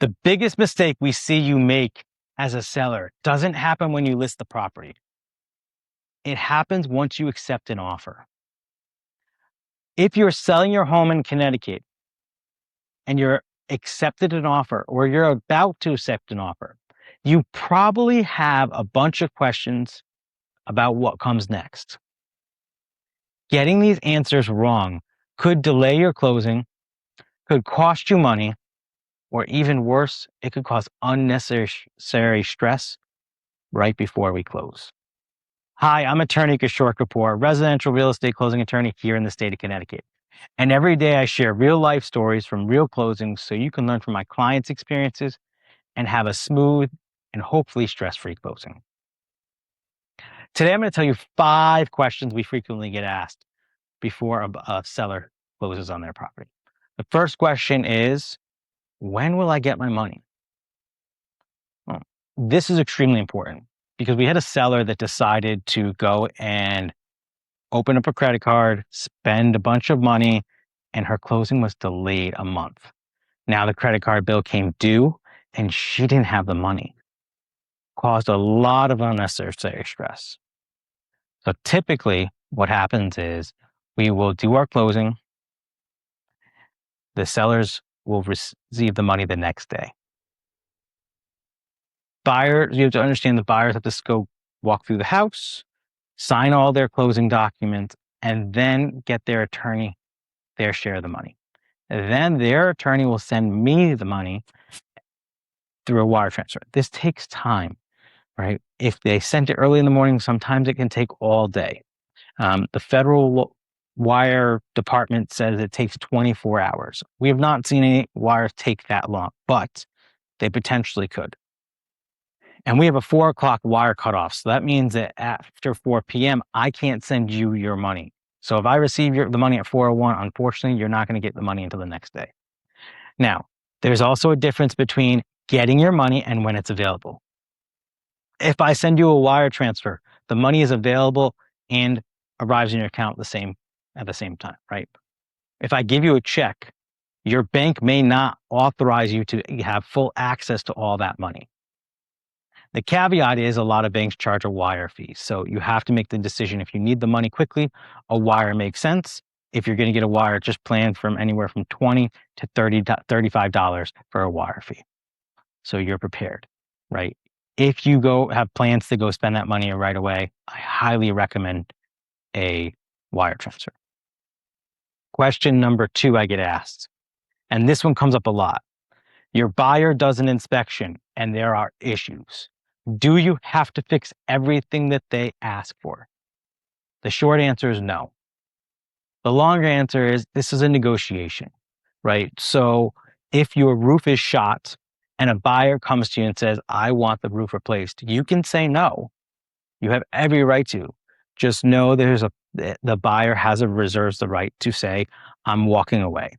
The biggest mistake we see you make as a seller doesn't happen when you list the property. It happens once you accept an offer. If you're selling your home in Connecticut and you're accepted an offer or you're about to accept an offer, you probably have a bunch of questions about what comes next. Getting these answers wrong could delay your closing, could cost you money, or even worse, it could cause unnecessary stress right before we close. Hi, I'm attorney Kishore Kapoor, residential real estate closing attorney here in the state of Connecticut. And every day I share real life stories from real closings so you can learn from my clients' experiences and have a smooth and hopefully stress-free closing. Today, I'm going to tell you 5 questions we frequently get asked before a seller closes on their property. The first question is, when will I get my money? Well, this is extremely important because we had a seller that decided to go and open up a credit card, spend a bunch of money, and her closing was delayed a month. Now the credit card bill came due and she didn't have the money. Caused a lot of unnecessary stress. So typically what happens is we will do our closing. The sellers will receive the money the next day. Buyers, you have to understand the buyers have to go walk through the house, sign all their closing documents, and then get their attorney their share of the money. And then their attorney will send me the money through a wire transfer. This takes time, right? If they sent it early in the morning, sometimes it can take all day. The federal wire department says it takes 24 hours. We have not seen any wires take that long, but they potentially could. And we have a 4 o'clock wire cutoff. So that means that after 4 p.m., I can't send you your money. So if I receive the money at 4:01, unfortunately, you're not going to get the money until the next day. Now, there's also a difference between getting your money and when it's available. If I send you a wire transfer, the money is available and arrives in your account at the same time, right? If I give you a check, your bank may not authorize you to have full access to all that money. The caveat is a lot of banks charge a wire fee. So you have to make the decision. If you need the money quickly, a wire makes sense. If you're going to get a wire, just plan from anywhere from $20 to $35 for a wire fee. So you're prepared, right? If you have plans to go spend that money right away, I highly recommend a wire transfer. Question number 2 I get asked, and this one comes up a lot. Your buyer does an inspection and there are issues. Do you have to fix everything that they ask for? The short answer is no. The longer answer is this is a negotiation, right? So if your roof is shot and a buyer comes to you and says, I want the roof replaced, you can say no. You have every right to. Just know the buyer reserves the right to say, I'm walking away.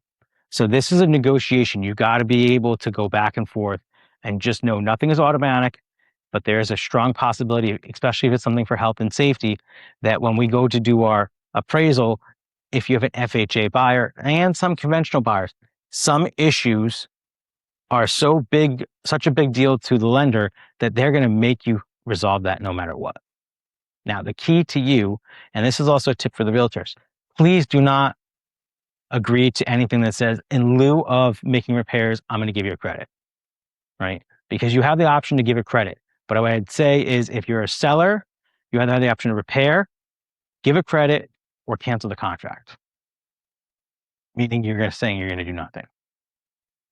So this is a negotiation. You got to be able to go back and forth and just know nothing is automatic, but there is a strong possibility, especially if it's something for health and safety, that when we go to do our appraisal, if you have an FHA buyer and some conventional buyers, some issues are such a big deal to the lender that they're going to make you resolve that no matter what. Now, the key to you, and this is also a tip for the realtors, please do not agree to anything that says, in lieu of making repairs, I'm going to give you a credit, right? Because you have the option to give a credit. But what I'd say is if you're a seller, you have the option to repair, give a credit, or cancel the contract. Meaning you're saying you're going to do nothing.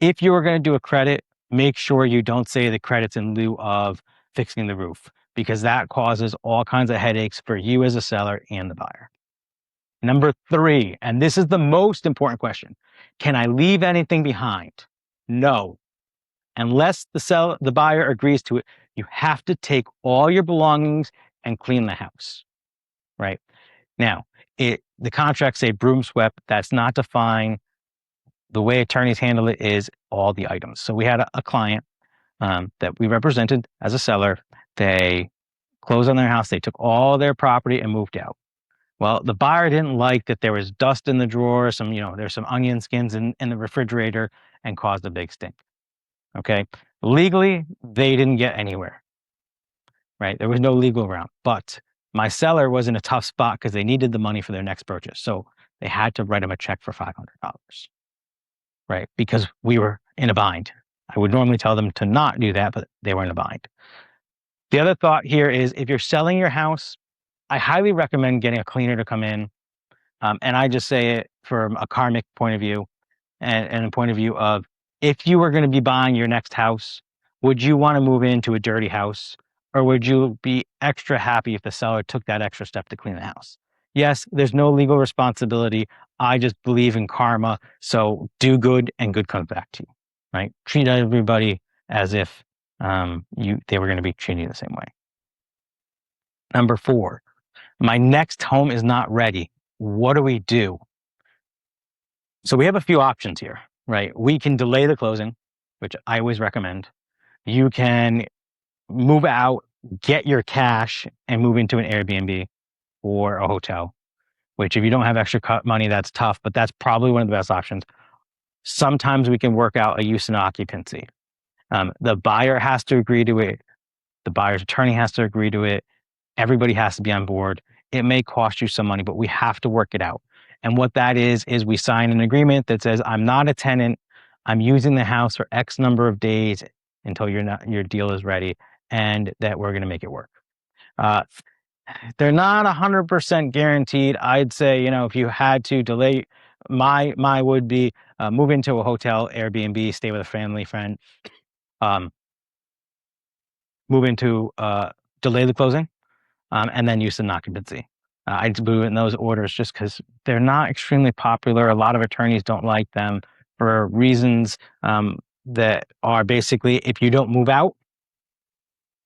If you are going to do a credit, make sure you don't say the credit's in lieu of fixing the roof, because that causes all kinds of headaches for you as a seller and the buyer. Number 3, and this is the most important question. Can I leave anything behind? No. Unless the buyer agrees to it, you have to take all your belongings and clean the house, right? Now, the contracts say broom swept. That's not defined. The way attorneys handle it is all the items. So we had a client that we represented as a seller. They closed on their house. They took all their property and moved out. Well, the buyer didn't like that there was dust in the drawer, there's some onion skins in the refrigerator, and caused a big stink. Okay. Legally, they didn't get anywhere, right? There was no legal route, but my seller was in a tough spot because they needed the money for their next purchase. So they had to write him a check for $500, right? Because we were in a bind. I would normally tell them to not do that, but they were in a bind. The other thought here is if you're selling your house, I highly recommend getting a cleaner to come in. And I just say it from a karmic point of view and a point of view of if you were going to be buying your next house, would you want to move into a dirty house or would you be extra happy if the seller took that extra step to clean the house? Yes, there's no legal responsibility. I just believe in karma. So do good and good comes back to you, right? Treat everybody as if they were going to be treating you the same way. Number 4, my next home is not ready. What do we do? So we have a few options here, right? We can delay the closing, which I always recommend. You can move out, get your cash, and move into an Airbnb or a hotel, which if you don't have extra money, that's tough, but that's probably one of the best options. Sometimes we can work out a use and occupancy. The buyer has to agree to it. The buyer's attorney has to agree to it. Everybody has to be on board. It may cost you some money, but we have to work it out. And what that is we sign an agreement that says, I'm not a tenant. I'm using the house for X number of days until your deal is ready, and that we're going to make it work. They're not 100% guaranteed. I'd say, if you had to delay, my would be move into a hotel, Airbnb, stay with a family friend, move into delay the closing, and then use and occupancy. I do it in those orders just because they're not extremely popular. A lot of attorneys don't like them for reasons that are basically, if you don't move out,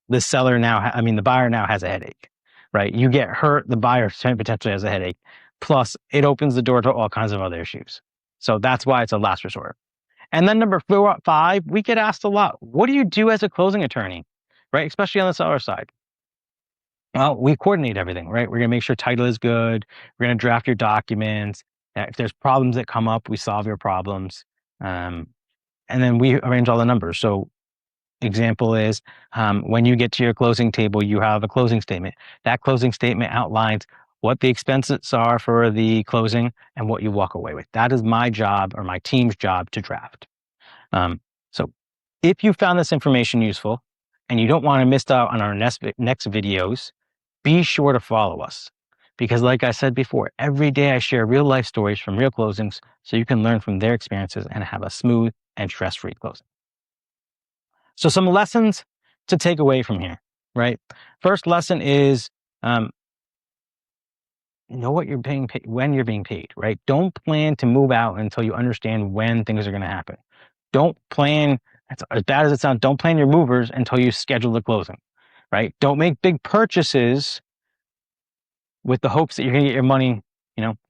the buyer now has a headache, right? You get hurt, the buyer potentially has a headache. Plus, it opens the door to all kinds of other issues. So that's why it's a last resort. And then number 5, we get asked a lot, what do you do as a closing attorney, right? Especially on the seller side. Well, we coordinate everything, right? We're going to make sure title is good. We're going to draft your documents. If there's problems that come up, we solve your problems. And then we arrange all the numbers. So example is when you get to your closing table, you have a closing statement. That closing statement outlines what the expenses are for the closing and what you walk away with. That is my job or my team's job to draft. So if you found this information useful and you don't want to miss out on our next videos, be sure to follow us. Because like I said before, every day I share real life stories from real closings so you can learn from their experiences and have a smooth and stress-free closing. So some lessons to take away from here, right? First lesson is know what you're being paid, when you're being paid, right? Don't plan to move out until you understand when things are going to happen. Don't plan, as bad as it sounds, don't plan your movers until you schedule the closing, right? Don't make big purchases with the hopes that you're going to get your money,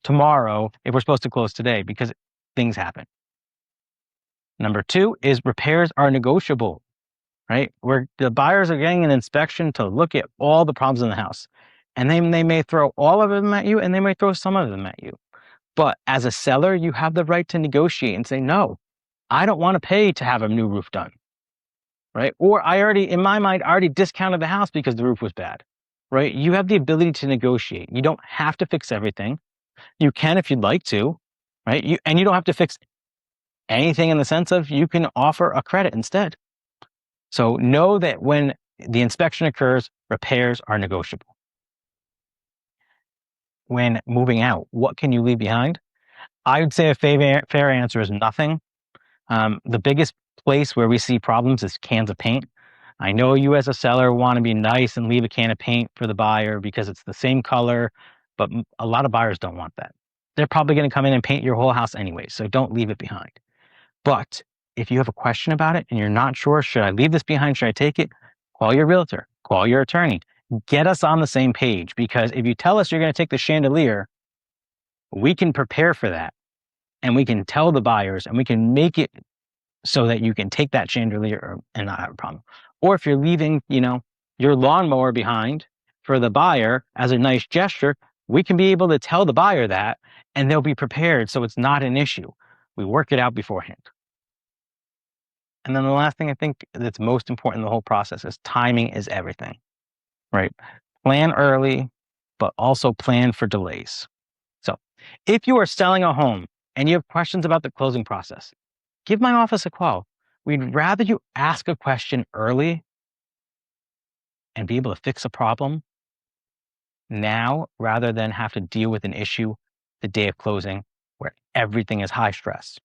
tomorrow if we're supposed to close today, because things happen. Number 2 is repairs are negotiable, right? Where the buyers are getting an inspection to look at all the problems in the house. And then they may throw all of them at you and they may throw some of them at you. But as a seller, you have the right to negotiate and say, no, I don't want to pay to have a new roof done, right? Or in my mind, I already discounted the house because the roof was bad, right? You have the ability to negotiate. You don't have to fix everything. You can if you'd like to, right? You don't have to fix anything in the sense of you can offer a credit instead. So know that when the inspection occurs, repairs are negotiable. When moving out, what can you leave behind? I would say a fair answer is nothing. The biggest place where we see problems is cans of paint. I know you as a seller want to be nice and leave a can of paint for the buyer because it's the same color, but a lot of buyers don't want that. They're probably going to come in and paint your whole house anyway, so don't leave it behind. But if you have a question about it and you're not sure, should I leave this behind? Should I take it? Call your realtor, call your attorney, get us on the same page, because if you tell us you're going to take the chandelier, we can prepare for that and we can tell the buyers and we can make it so that you can take that chandelier and not have a problem. Or if you're leaving, your lawnmower behind for the buyer as a nice gesture, we can be able to tell the buyer that and they'll be prepared so it's not an issue. We work it out beforehand. And then the last thing I think that's most important in the whole process is timing is everything, right? Plan early, but also plan for delays. So if you are selling a home and you have questions about the closing process, give my office a call. We'd rather you ask a question early and be able to fix a problem now rather than have to deal with an issue the day of closing where everything is high stress.